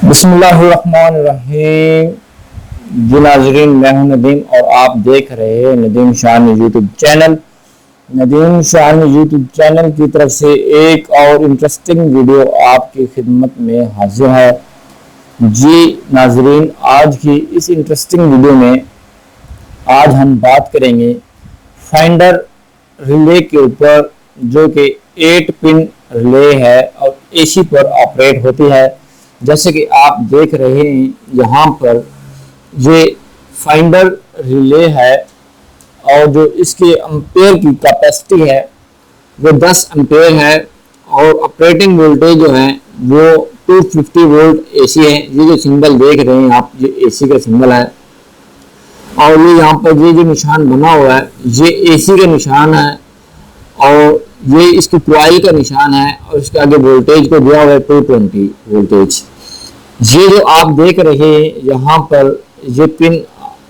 बिस्मिल्लाहिर्रहमानिर्रहीम। जी नाजरीन, मैं हूं नदीम और आप देख रहे हैं नदीम शान यूट्यूब चैनल। नदीम शान यूट्यूब चैनल की तरफ से एक और इंटरेस्टिंग वीडियो आपकी खिदमत में हाजिर है। जी नाजरीन, आज की इस इंटरेस्टिंग वीडियो में आज हम बात करेंगे फाइंडर रिले के ऊपर, जो कि 8 पिन रिले है और एसी पर ऑपरेट होती है। जैसे कि आप देख रहे हैं यहाँ पर ये फाइंडर रिले है और जो इसके एम्पेयर की कैपेसिटी है वो 10 एम्पेयर है और ऑपरेटिंग वोल्टेज जो है वो 250 वोल्ट एसी है। ये जो सिंबल देख रहे हैं आप, ये एसी का सिंबल है और ये यहाँ पर ये जो निशान बना हुआ है ये एसी का निशान है और ये इसके कॉइल का निशान है और इसके आगे वोल्टेज को दिया हुआ है 220 वोल्टेज। ये जो आप देख रहे हैं यहाँ पर ये पिन,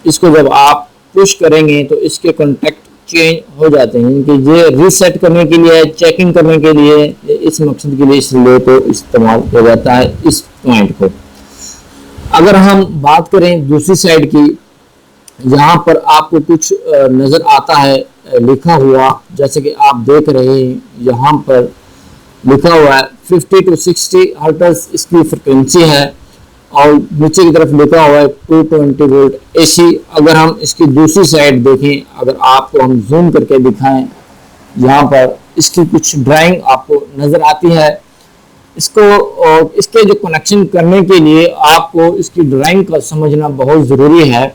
इसको जब आप पुश करेंगे तो इसके कॉन्टैक्ट चेंज हो जाते हैं कि ये रीसेट करने के लिए, चेकिंग करने के लिए, इस मकसद के लिए इस रिले को इस्तेमाल किया जाता है। इस पॉइंट को अगर हम बात करें दूसरी साइड की, यहाँ पर आपको कुछ नज़र आता है लिखा हुआ, जैसे कि आप देख रहे हैं यहाँ पर लिखा हुआ है 50 to 60 हर्ट्ज इसकी फ्रिक्वेंसी है और नीचे की तरफ लिखा हुआ है 220 वोल्ट एसी। अगर हम इसकी दूसरी साइड देखें, अगर आपको हम जूम करके दिखाएं, यहाँ पर इसकी कुछ ड्राइंग आपको नज़र आती है। इसको और इसके जो कनेक्शन करने के लिए आपको इसकी ड्राइंग का समझना बहुत ज़रूरी है।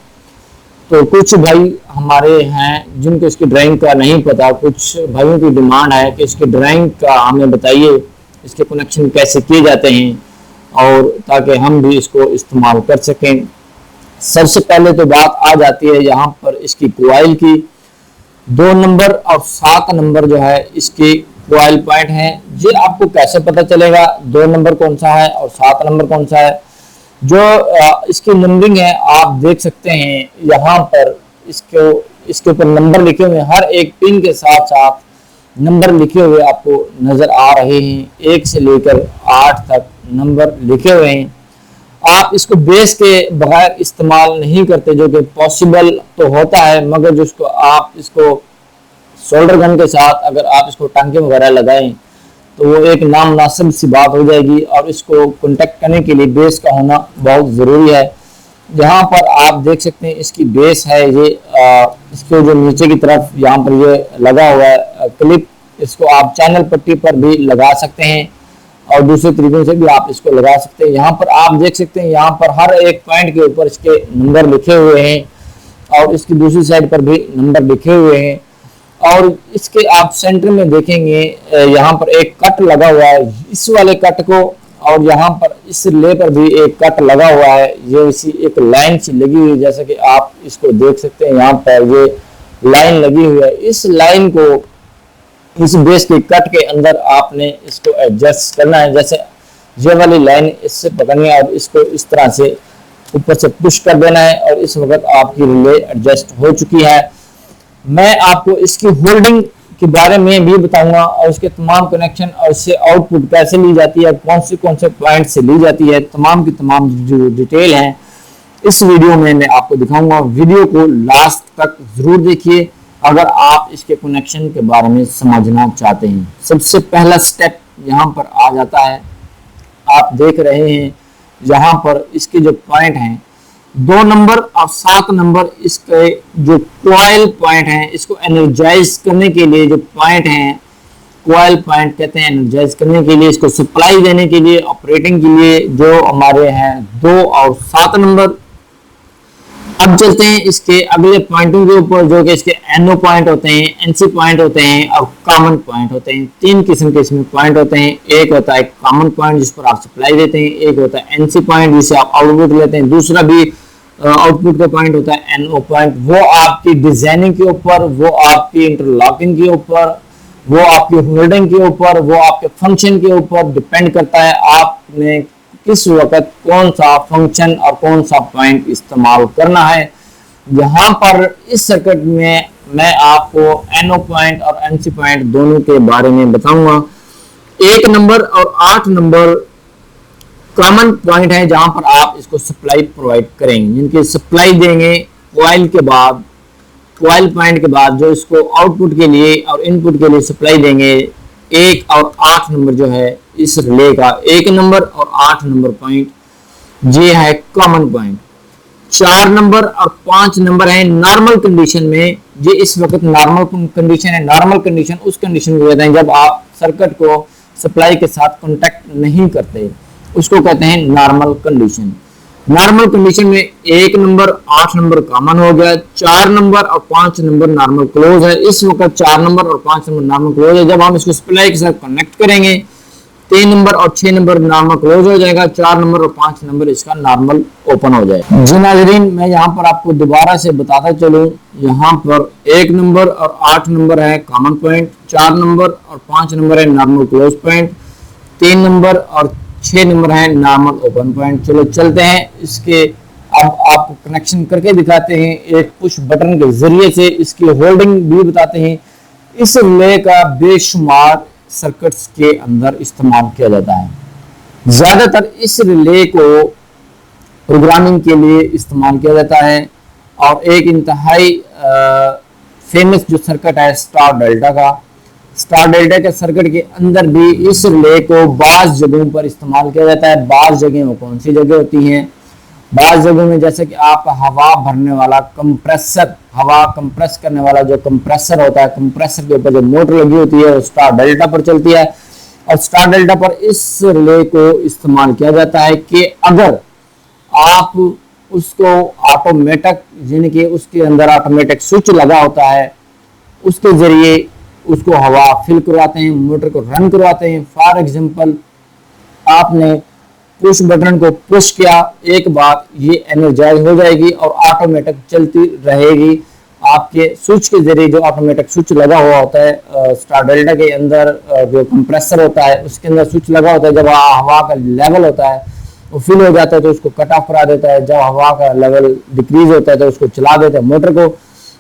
तो कुछ भाई हमारे हैं जिनको इसकी ड्राइंग का नहीं पता, कुछ भाइयों की डिमांड है कि इसकी ड्राइंग का हमें बताइए, इसके कनेक्शन कैसे किए जाते हैं और ताकि हम भी इसको इस्तेमाल कर सकें। सबसे पहले तो बात आ जाती है यहाँ पर इसकी कॉइल की। 2 नंबर और 7 नंबर जो है इसकी कॉइल पॉइंट हैं। ये आपको कैसे पता चलेगा 2 नंबर कौन सा है और 7 नंबर कौन सा है? जो इसकी नंबरिंग है आप देख सकते हैं यहाँ पर, इसके ऊपर नंबर लिखे हुए हैं, हर एक पिन के साथ साथ नंबर लिखे हुए आपको नज़र आ रहे हैं। 1 से लेकर 8 तक नंबर लिखे हुए हैं। आप इसको बेस के बगैर इस्तेमाल नहीं करते, जो कि पॉसिबल तो होता है, मगर जिसको आप इसको सोल्डर गन के साथ अगर आप इसको टांके वगैरह लगाएं तो वो एक नामुनासिब सी बात हो जाएगी और इसको कॉन्टेक्ट करने के लिए बेस का होना बहुत ज़रूरी है। यहाँ पर आप देख सकते हैं इसकी बेस है, ये इसके जो नीचे की तरफ यहाँ पर ये लगा हुआ है क्लिप, इसको आप चैनल पट्टी पर भी लगा सकते हैं और दूसरे तरीकों से भी आप इसको लगा सकते हैं। यहाँ पर आप देख सकते हैं यहाँ पर हर एक पॉइंट के ऊपर इसके नंबर लिखे हुए हैं और इसकी दूसरी साइड पर भी नंबर लिखे हुए हैं। और इसके आप सेंटर में देखेंगे यहाँ पर एक कट लगा हुआ है, इस वाले कट को, और यहाँ पर इस रिले पर भी एक कट लगा हुआ है। ये इसी एक लाइन सी लगी हुई है, जैसा कि आप इसको देख सकते हैं यहाँ पर ये लाइन लगी हुई है। इस लाइन को इस बेस के कट के अंदर आपने इसको एडजस्ट करना है। जैसे ये वाली लाइन इससे पकड़नी है और इसको इस तरह से ऊपर से पुश कर देना है और इस वक्त आपकी रिले एडजस्ट हो चुकी है। मैं आपको इसकी होल्डिंग के बारे में भी बताऊंगा और इसके तमाम कनेक्शन और इससे आउटपुट कैसे ली जाती है, कौन से पॉइंट से ली जाती है, तमाम की तमाम जो डिटेल है इस वीडियो में मैं आपको दिखाऊंगा। वीडियो को लास्ट तक जरूर देखिए अगर आप इसके कनेक्शन के बारे में समझना चाहते हैं। सबसे पहला स्टेप यहाँ पर आ जाता है, आप देख रहे हैं यहाँ पर इसके जो पॉइंट हैं 2 नंबर और 7 नंबर, इसके जो कॉइल पॉइंट हैं, इसको एनर्जाइज करने के लिए जो पॉइंट हैं, कॉइल पॉइंट कहते हैं एनर्जाइज करने के लिए, इसको सप्लाई देने के लिए, ऑपरेटिंग के लिए जो हमारे हैं 2 और 7 नंबर। अब चलते हैं इसके अगले पॉइंटों के ऊपर, जो कि इसके एनओ पॉइंट होते हैं, एनसी पॉइंट होते हैं और कॉमन पॉइंट होते हैं। 3 किस्म के इसमें पॉइंट होते हैं। एक होता है कॉमन पॉइंट जिस पर आप सप्लाई देते हैं, एक होता है एनसी पॉइंट जिसे आप आउटपुट लेते हैं, दूसरा भी आउटपुट का पॉइंट होता है एनओ पॉइंट। वो आपकी डिजाइनिंग के ऊपर, वो आपकी इंटरलॉकिंग के ऊपर, वो आपकी होल्डिंग के ऊपर, वो आपके फंक्शन के ऊपर डिपेंड करता है आपने किस वक्त कौन सा फंक्शन और कौन सा पॉइंट इस्तेमाल करना है। यहाँ पर इस सर्किट में मैं आपको एनओ पॉइंट और एनसी पॉइंट दोनों के बारे में बताऊंगा। 1 नंबर और 8 नंबर कॉमन पॉइंट है जहां पर आप इसको सप्लाई प्रोवाइड करेंगे, जिनकी सप्लाई देंगे कॉइल के बाद, कॉइल पॉइंट के बाद जो इसको आउटपुट के लिए और इनपुट के लिए सप्लाई देंगे। 1 और 8 नंबर जो है इस रिले का 1 नंबर और 8 नंबर पॉइंट ये है कॉमन पॉइंट। 4 नंबर और 5 नंबर है नॉर्मल कंडीशन में, ये इस वक्त नॉर्मल कंडीशन है। नॉर्मल कंडीशन उस कंडीशन को कहते हैं जब आप सर्किट को सप्लाई के साथ कांटेक्ट नहीं करते, उसको कहते हैं नॉर्मल कंडीशन। नॉर्मल कंडीशन में 1 नंबर 8 नंबर कॉमन हो गया, 4 नंबर और 5 नंबर नॉर्मल क्लोज है। इस वक्त 4 नंबर और 5 नंबर नॉर्मल क्लोज है। जब हम इसको सप्लाई के साथ कनेक्ट करेंगे 3 नंबर और 6 नंबर नॉर्मल क्लोज हो जाएगा, 4 नंबर और 5 नंबर इसका नॉर्मल ओपन हो जाएगा। जी नाज़रीन, मैं यहाँ पर आपको दोबारा से बताता चलूँ, यहाँ पर 1 नंबर और 8 नंबर है कॉमन पॉइंट, 4 नंबर और 5 नंबर है नॉर्मल क्लोज पॉइंट, 3 नंबर और 6 नंबर है नॉर्मल ओपन पॉइंट। चलो चलते हैं इसके, अब आपको कनेक्शन करके दिखाते हैं। एक पुश बटन के जरिए से इसकी होल्डिंग भी बताते हैं। इस रिले का बेशुमार सर्किट्स के अंदर इस्तेमाल किया जाता है। ज्यादातर इस रिले को प्रोग्रामिंग के लिए इस्तेमाल किया जाता है और एक इंतहाई फेमस जो सर्किट है स्टार डेल्टा का, स्टार डेल्टा के सर्किट के अंदर भी इस रिले को बाज़ जगहों पर इस्तेमाल किया जाता है। बाज़ जगह वो कौन सी जगह होती हैं? बाज़ जगहों में जैसे कि आप हवा भरने वाला कंप्रेसर, हवा कंप्रेस करने वाला जो कंप्रेसर होता है, कंप्रेसर के ऊपर जो मोटर लगी होती है वो स्टार डेल्टा पर चलती है और स्टार डेल्टा पर इस रिले को इस्तेमाल किया जाता है कि अगर आप उसको ऑटोमेटिक, यानी कि उसके अंदर ऑटोमेटिक स्विच लगा होता है, उसके जरिए उसको हवा फिल करवाते हैं, मोटर को रन करवाते हैं। फॉर एग्जांपल आपने पुश बटन को पुश किया, एक बार ये एनर्जाइज हो जाएगी और ऑटोमेटिक चलती रहेगी। आपके स्विच के जरिए जो ऑटोमेटिक स्विच लगा हुआ होता है स्टार डेल्टा के अंदर, जो कंप्रेसर होता है उसके अंदर स्विच लगा होता है। जब हवा का लेवल होता है वो फिल हो जाता है तो उसको कट ऑफ करा देता है, जब हवा का लेवल डिक्रीज होता है तो उसको चला देता है मोटर को।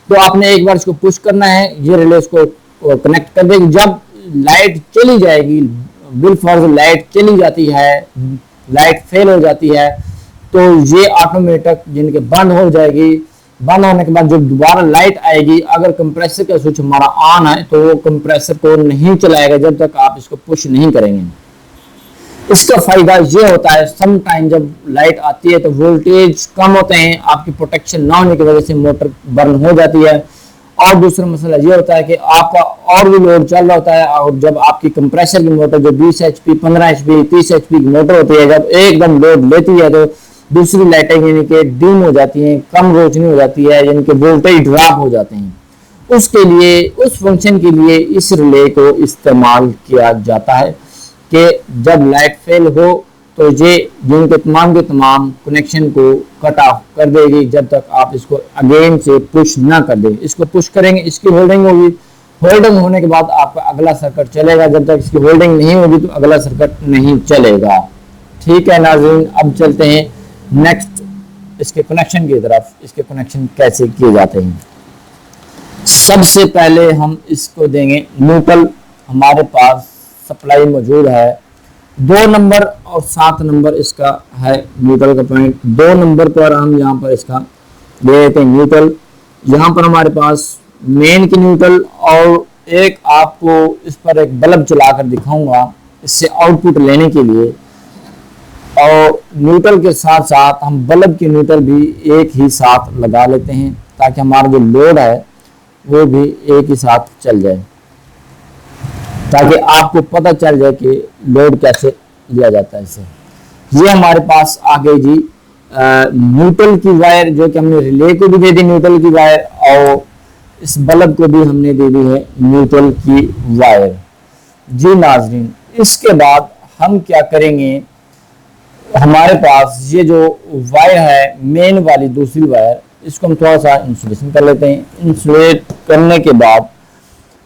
तो आपने एक बार इसको पुश करना है, ये रिले इसको कनेक्ट कर देगी। जब लाइट चली जाएगी, बिल फॉर लाइट चली जाती है, लाइट फेल हो जाती है तो ये ऑटोमेटिक जिनके बंद हो जाएगी। बंद होने के बाद जब दोबारा लाइट आएगी, अगर कंप्रेसर का स्विच हमारा ऑन है तो वो कंप्रेसर को नहीं चलाएगा जब तक आप इसको पुश नहीं करेंगे। इसका फायदा ये होता है, सम टाइम जब लाइट आती है तो वोल्टेज कम होते हैं, आपकी प्रोटेक्शन ना होने की वजह से मोटर बर्न हो जाती है। और दूसरा मसला ये होता है कि आपका और भी लोड चल रहा होता है और जब आपकी कंप्रेसर की मोटर जो 20 HP, 15 HP, 30 HP की मोटर होती है, जब एकदम लोड लेती है तो दूसरी लाइटें यानी कि डिम हो जाती हैं, कम रोशनी हो जाती है, यानी कि वोल्टेज ड्रॉप हो जाते हैं। उसके लिए, उस फंक्शन के लिए इस रिले को इस्तेमाल किया जाता है कि जब लाइट फेल हो तो ये जिनके तमाम के तमाम कनेक्शन को कट ऑफ कर देगी जब तक आप इसको अगेन से पुश ना कर देंगे। इसको पुश करेंगे, इसकी होल्डिंग होगी, होल्डिंग होने के बाद आपका अगला सर्किट चलेगा। जब तक इसकी होल्डिंग नहीं होगी तो अगला सर्किट नहीं चलेगा। ठीक है नाज़रीन, अब चलते हैं नेक्स्ट इसके कनेक्शन की तरफ। इसके कनेक्शन कैसे किए जाते हैं? सबसे पहले हम इसको देंगे न्यूट्रल। हमारे पास सप्लाई मौजूद है, 2 नंबर और 7 नंबर इसका है न्यूट्रल का पॉइंट। 2 नंबर पर हम यहाँ पर इसका दे देते हैं न्यूट्रल। यहाँ पर हमारे पास मेन की न्यूट्रल और एक आपको इस पर एक बल्ब चलाकर दिखाऊंगा इससे आउटपुट लेने के लिए। और न्यूट्रल के साथ साथ हम बल्ब की न्यूट्रल भी एक ही साथ लगा लेते हैं ताकि हमारा जो लोड है वो भी एक ही साथ चल जाए, ताकि आपको पता चल जाए कि लोड कैसे लिया जाता है इससे। ये हमारे पास आ गई जी न्यूट्रल की वायर, जो कि हमने रिले को भी दे दी न्यूट्रल की वायर और इस बल्ब को भी हमने दे दी है न्यूट्रल की वायर। जी नाज़रीन, इसके बाद हम क्या करेंगे, हमारे पास ये जो वायर है मेन वाली दूसरी वायर, इसको हम थोड़ा सा इंसुलेशन कर लेते हैं। इंसुलेट करने के बाद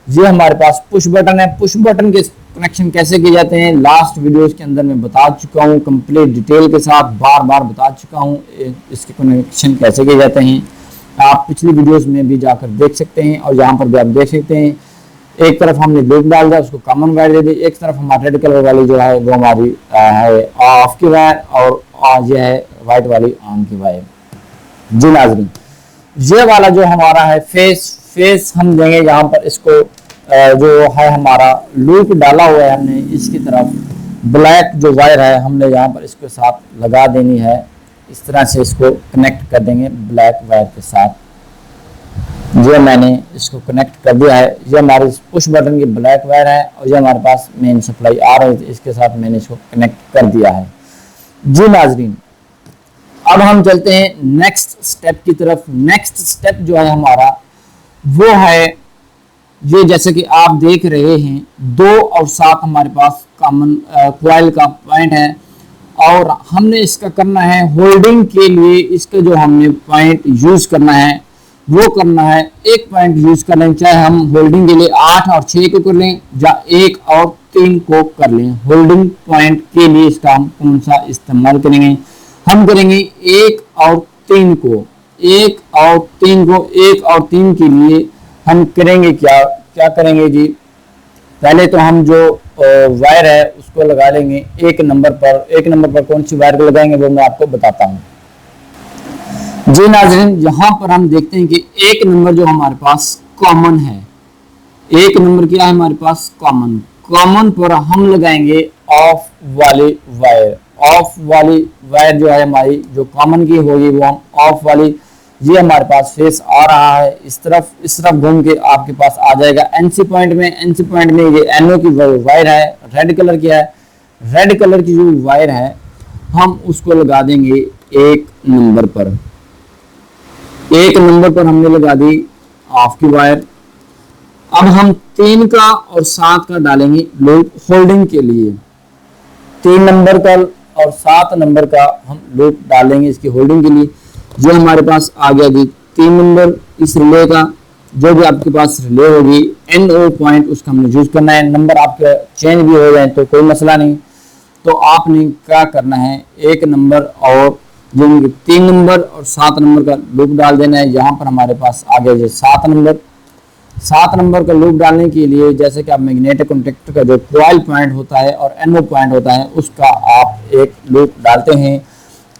ये हमारे पास पुश बटन है। पुश बटन के कनेक्शन कैसे किए जाते हैं लास्ट वीडियोस के अंदर मैं बता चुका हूँ, कंप्लीट डिटेल के साथ बार बार बता चुका हूँ इसके कनेक्शन कैसे किए जाते हैं। आप पिछली वीडियोस में भी जाकर देख सकते हैं और यहाँ पर भी आप देख सकते हैं। एक तरफ हमने लूप डाल दिया, उसको कॉमन वायर दे दी, एक तरफ हमारी रेड कलर वाली जो है वो हमारी है ऑफ की वायर, और ये है व्हाइट वाली ऑन की वायर। जी नाज़रीन, ये वाला जो हमारा है फेस हम देंगे यहाँ पर, इसको जो है हमारा लूप डाला हुआ है हमने, इसकी तरफ ब्लैक जो वायर है हमने यहाँ पर इसके साथ लगा देनी है। इस तरह से इसको कनेक्ट कर देंगे ब्लैक वायर के साथ। ये मैंने इसको कनेक्ट कर दिया है। ये हमारी पुश बटन की ब्लैक वायर है और ये हमारे पास मेन सप्लाई आ रही थी, इसके साथ मैंने इसको कनेक्ट कर दिया है। जी नाज़रीन, अब हम चलते हैं नेक्स्ट स्टेप की तरफ। नेक्स्ट स्टेप जो है हमारा वो है ये, जैसे कि आप देख रहे हैं 2 और 7 हमारे पास कॉमन कॉइल का पॉइंट है, और हमने इसका करना है होल्डिंग के लिए, इसका जो हमने पॉइंट यूज करना है वो करना है, एक पॉइंट यूज कर लें, चाहे हम होल्डिंग के लिए 8 और 6 को कर लें या 1 और 3 को कर लें। होल्डिंग पॉइंट के लिए इसका हम कौन सा इस्तेमाल करेंगे? हम करेंगे 1 और 3 को। 1 और 3 को, 1 और 3 के लिए हम करेंगे क्या करेंगे जी? पहले तो हम जो वायर है उसको लगा लेंगे 1 नंबर पर। 1 नंबर पर कौन सी वायर को लगाएंगे वो मैं आपको बताता हूँ। जी नाज़रीन, यहाँ पर हम देखते हैं कि 1 नंबर जो हमारे पास कॉमन है, 1 नंबर क्या है हमारे पास? कॉमन पर हम लगाएंगे ऑफ वाली वायर। ऑफ वाली वायर जो है हमारी जो कॉमन की होगी वो हम ऑफ वाली, ये हमारे पास फेस आ रहा है, इस तरफ घूम के आपके पास आ जाएगा एनसी पॉइंट में। एनसी पॉइंट में ये एनओ की वायर है, रेड कलर की है। रेड कलर की जो वायर है हम उसको लगा देंगे 1 नंबर पर। 1 नंबर पर हमने लगा दी ऑफ की वायर। अब हम 3 का और 7 का डालेंगे लूप होल्डिंग के लिए। 3 नंबर का और 7 नंबर का हम लूप डालेंगे इसकी होल्डिंग के लिए। जो हमारे पास आ गया जी 3 नंबर इस रिले का, जो भी आपके पास रिले होगी एनओ पॉइंट उसका हमने यूज करना है। नंबर आपके चेंज भी हो जाए तो कोई मसला नहीं, तो आपने क्या करना है 1 नंबर और जो 3 नंबर और 7 नंबर का लूप डाल देना है। यहाँ पर हमारे पास आ गया जी 7 नंबर। 7 नंबर का लूप डालने के लिए जैसे कि आप मैग्नेटिक कॉन्टैक्ट का जो कॉइल पॉइंट होता है और एनओ पॉइंट होता है उसका आप एक लूप डालते हैं,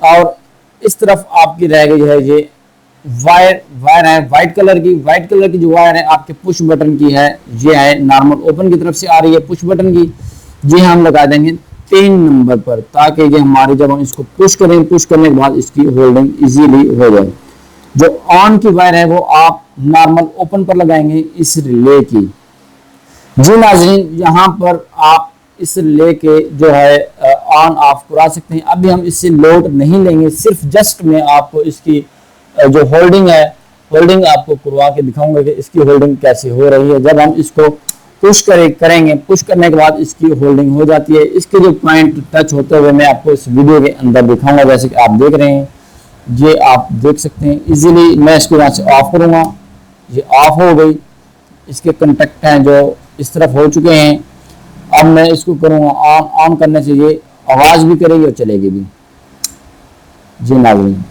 और इस तरफ आपकी रह गई है ये वायर है व्हाइट कलर की। व्हाइट कलर की जो वायर है आपके पुश बटन की है, ये है नॉर्मल ओपन की तरफ से आ रही है पुश बटन की। ये हम लगा देंगे 3 नंबर पर, ताकि ये हमारे जब हम इसको पुश करें, पुश करने के बाद इसकी होल्डिंग इजीली हो जाए। जो ऑन की वायर है वो आप नॉर्मल ओपन पर लगाएंगे इस रिले की। जी नाज़रीन, यहाँ पर आप इस रिले के जो है ऑन ऑफ करा सकते हैं। अभी हम इससे लोड नहीं लेंगे, सिर्फ जस्ट मैं आपको इसकी जो होल्डिंग है, होल्डिंग आपको करवा के दिखाऊंगा कि इसकी होल्डिंग कैसे हो रही है। जब हम इसको पुश करेंगे, पुश करने के बाद इसकी होल्डिंग हो जाती है। इसके जो पॉइंट टच होते हुए मैं आपको इस वीडियो के अंदर दिखाऊंगा, जैसे कि आप देख रहे हैं, ये आप देख सकते हैं इजीली। मैं इसको यहाँ से ऑफ करूँगा, ये ऑफ हो गई। इसके कंटेक्ट हैं जो इस तरफ हो चुके हैं। अब मैं इसको करूँगा ऑन करने से ये आवाज़ भी करेगी और चलेगी भी। जी नाज़रीन,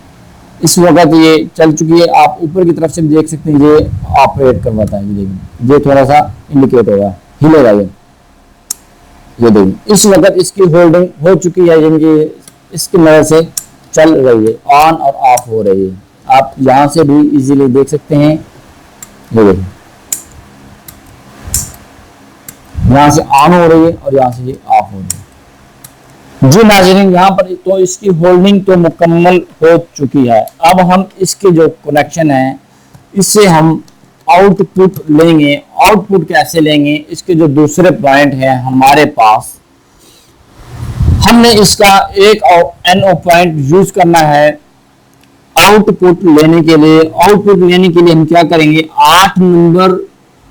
इस वक्त ये चल चुकी है। आप ऊपर की तरफ से भी देख सकते हैं, ये ऑपरेट करवाता है। देखिए ये थोड़ा सा इंडिकेट होगा, हिलेगा ये देखिए। इस वक्त इसकी होल्डिंग हो चुकी है, जिनकी इसकी मदद से चल रही है, ऑन और ऑफ हो रही है। आप यहाँ से भी इजीली देख सकते हैं। ये देखिए यहाँ से ऑन हो रही है और यहाँ से ये ऑफ हो रही है। जी नाज़रीन, यहाँ पर तो इसकी होल्डिंग तो मुकम्मल हो चुकी है। अब हम इसके जो कनेक्शन है इससे हम आउटपुट लेंगे। आउटपुट कैसे लेंगे? इसके जो दूसरे पॉइंट है हमारे पास, हमने इसका एक एनओ पॉइंट यूज करना है आउटपुट लेने के लिए। आउटपुट लेने के लिए हम क्या करेंगे, 8 नंबर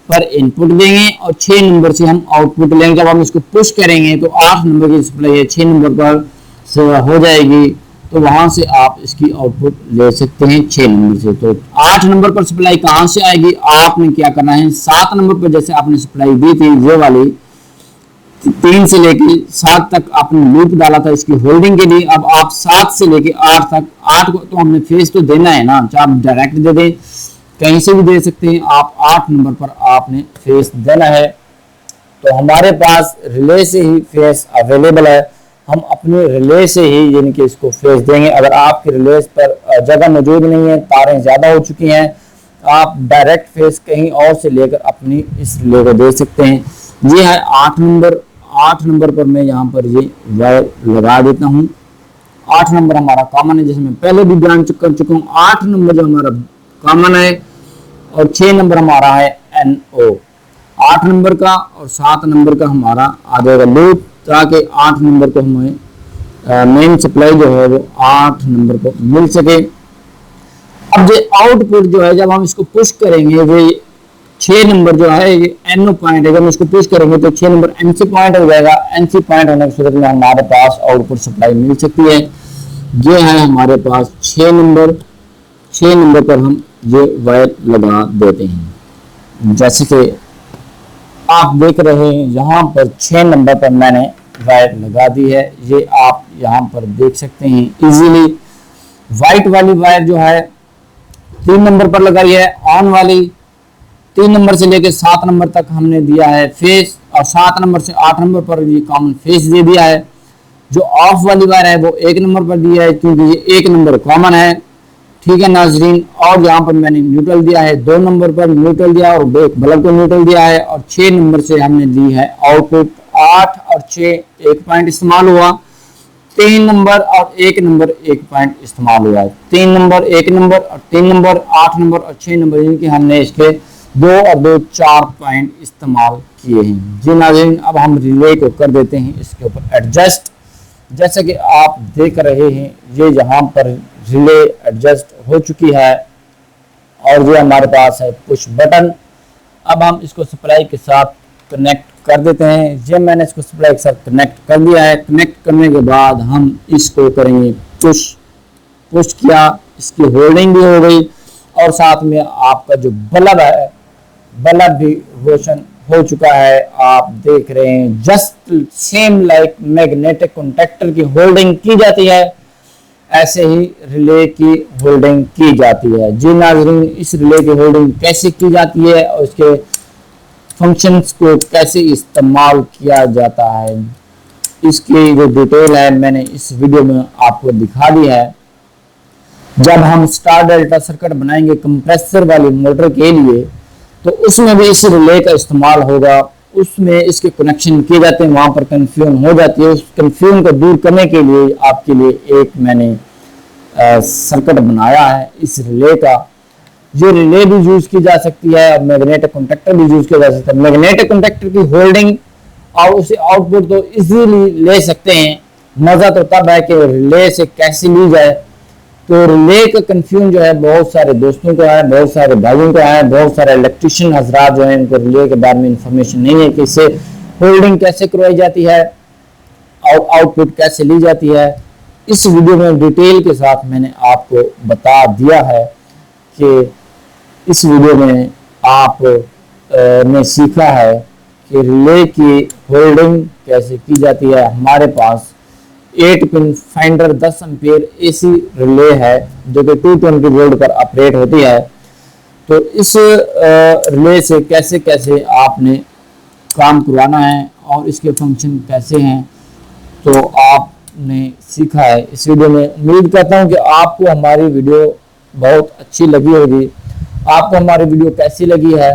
पर इनपुट देंगे और 6 नंबर से हम आउटपुट लेंगे। जब हम इसको पुश करेंगे तो 8 नंबर की सप्लाई 6 नंबर पर से हो जाएगी, तो वहां से आप इसकी आउटपुट ले सकते हैं 6 नंबर से। तो 8 नंबर पर सप्लाई कहां से आएगी? आपने क्या करना है, 7 नंबर पर जैसे आपने सप्लाई दी थी ये वाली 3 से लेके 7 तक आपने लूप डाला था इसकी होल्डिंग के लिए। अब आप 7 से लेके 8 तक, 8 को तो हमने फेस तो देना है ना, चाहे आप डायरेक्ट दे दें कहीं से भी दे सकते हैं। आप 8 नंबर पर आपने फेस देना है। तो हमारे पास रिले से ही फेस अवेलेबल है, हम अपने रिले से ही यानी कि इसको फेस देंगे। अगर आपके रिले पर जगह मौजूद नहीं है, तारें ज़्यादा हो चुकी हैं, आप डायरेक्ट फेस कहीं और से लेकर अपनी इस रिले को दे सकते हैं। ये है 8 नंबर। 8 नंबर पर मैं यहाँ पर ये वायर लगा देता हूँ। 8 नंबर हमारा कॉमन है, जैसे मैं पहले भी बयान कर चुका हूँ। 8 नंबर जो हमारा कॉमन है और 6 नंबर हमारा है NO। 8 नंबर का और 7 नंबर का हमारा आ जाएगा लूप, ताकि 8 नंबर को हमें मेन सप्लाई जो है वो 8 नंबर को मिल सके। अब ये आउटपुट जो है जब हम इसको पुश करेंगे, ये 6 नंबर जो है ये NO पॉइंट है, जब हम इसको पुश करेंगे तो 6 नंबर NC पॉइंट हो जाएगा। NC पॉइंट होने की सूरत में हमारे पास आउटपुट सप्लाई मिल सकती है। ये है हमारे पास 6 नंबर। 6 नंबर पर हम ये वायर लगा देते हैं। जैसे कि आप देख रहे हैं यहाँ पर 6 नंबर पर मैंने वायर लगा दी है। ये आप यहाँ पर देख सकते हैं इजीली। वाइट वाली वायर जो है 3 नंबर पर लगाई है, ऑन वाली 3 नंबर से लेकर 7 नंबर तक हमने दिया है फेस, और 7 नंबर से 8 नंबर पर ये कॉमन फेस दे दिया है। जो ऑफ वाली वायर है वो 1 नंबर पर दिया है, क्योंकि ये 1 नंबर कॉमन है। ठीक है नाजरीन, और यहाँ पर मैंने न्यूट्रल दिया है, 2 नंबर पर न्यूट्रल दिया और बल्ब को न्यूट्रल दिया है, और 6 नंबर से हमने दी है आउटपुट। 8 और 6 1 पॉइंट इस्तेमाल हुआ, 3 नंबर और 1 नंबर 1 पॉइंट इस्तेमाल हुआ है। 3 नंबर 1 नंबर और 3 नंबर 8 नंबर और 6 नंबर, यानी कि हमने इसके 2 और 2 4 पॉइंट इस्तेमाल किए हैं। जी नाज़रीन, अब हम रिले को कर देते हैं इसके ऊपर एडजस्ट। जैसे कि आप देख रहे हैं ये यहाँ पर रिले एडजस्ट हो चुकी है, और ये हमारे पास है पुश बटन। अब हम इसको सप्लाई के साथ कनेक्ट कर देते हैं। जब मैंने इसको सप्लाई के साथ कनेक्ट कर दिया है, कनेक्ट करने के बाद हम इसको करेंगे पुश। पुश किया, इसकी होल्डिंग भी हो गई, और साथ में आपका जो बल्ब है, बल्ब भी रोशन हो चुका है। आप देख रहे हैं just same like magnetic contactor की होल्डिंग की जाती है, ऐसे ही रिले की होल्डिंग की जाती है। जी नाज़रीन, इस रिले की होल्डिंग कैसे की जाती है और इसके फंक्शंस को कैसे इस्तेमाल किया जाता है, इसकी जो डिटेल है मैंने इस वीडियो में आपको दिखा दी है। जब हम स्टार डेल्टा सर्किट बनाएंगे कंप्रेसर वाली मोटर के लिए, तो उसमें भी इस रिले का इस्तेमाल होगा। उसमें इसके कनेक्शन किए जाते हैं, वहां पर कंफ्यूजन हो जाती है। उस कंफ्यूजन को दूर करने के लिए आपके लिए एक मैंने सर्किट बनाया है इस रिले का। जो रिले भी यूज की जा सकती है और मैग्नेटिक कॉन्टैक्टर भी यूज किया जा सकता है। मैग्नेटिक कॉन्टैक्टर की होल्डिंग और उसे आउटपुट तो इजीली ले सकते हैं। मजा तो तब है कि रिले से कैसे ली जाए। तो रिले का कंफ्यूजन जो है बहुत सारे दोस्तों को है, बहुत सारे भाइयों को है, बहुत सारे इलेक्ट्रिशियन हजरात जो है इनको रिले के बारे में इंफॉर्मेशन नहीं है कि इससे होल्डिंग कैसे करवाई जाती है और आउटपुट कैसे ली जाती है। इस वीडियो में डिटेल के साथ मैंने आपको बता दिया है कि इस वीडियो में आप ने सीखा है कि रिले की होल्डिंग कैसे की जाती है। हमारे पास 8 pin finder 10 ampere AC relay है जो कि 220 वोल्ट पर ऑपरेट होती है। तो इस रिले से कैसे कैसे आपने काम करवाना है और इसके फंक्शन कैसे हैं, तो आपने सीखा है इस वीडियो में। उम्मीद करता हूं कि आपको हमारी वीडियो बहुत अच्छी लगी होगी। आपको हमारी वीडियो कैसी लगी है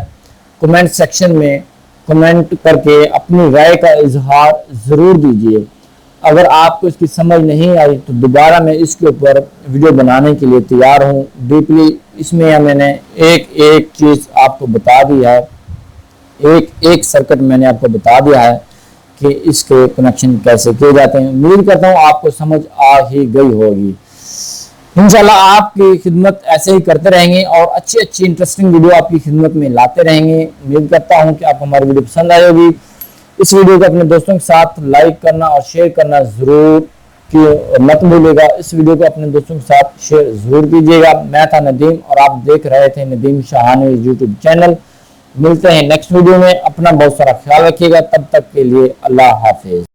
कमेंट सेक्शन में कमेंट करके अपनी राय का इजहार ज़रूर दीजिए। अगर आपको इसकी समझ नहीं आई तो दोबारा मैं इसके ऊपर वीडियो बनाने के लिए तैयार हूँ। डीपली इसमें मैंने एक एक चीज़ आपको बता दी है, एक एक सर्किट मैंने आपको बता दिया है कि इसके कनेक्शन कैसे किए जाते हैं। उम्मीद करता हूँ आपको समझ आ ही गई होगी। इंशाल्लाह आपकी खिदमत ऐसे ही करते रहेंगे और अच्छी अच्छी इंटरेस्टिंग वीडियो आपकी खिदमत में लाते रहेंगे। उम्मीद करता हूँ कि आपको हमारी वीडियो पसंद आई होगी। इस वीडियो को अपने दोस्तों के साथ लाइक करना और शेयर करना जरूर मत भूलिएगा। इस वीडियो को अपने दोस्तों के साथ शेयर जरूर कीजिएगा। मैं था नदीम और आप देख रहे थे नदीम शाहानी यूट्यूब चैनल। मिलते हैं नेक्स्ट वीडियो में। अपना बहुत सारा ख्याल रखिएगा। तब तक के लिए अल्लाह हाफिज।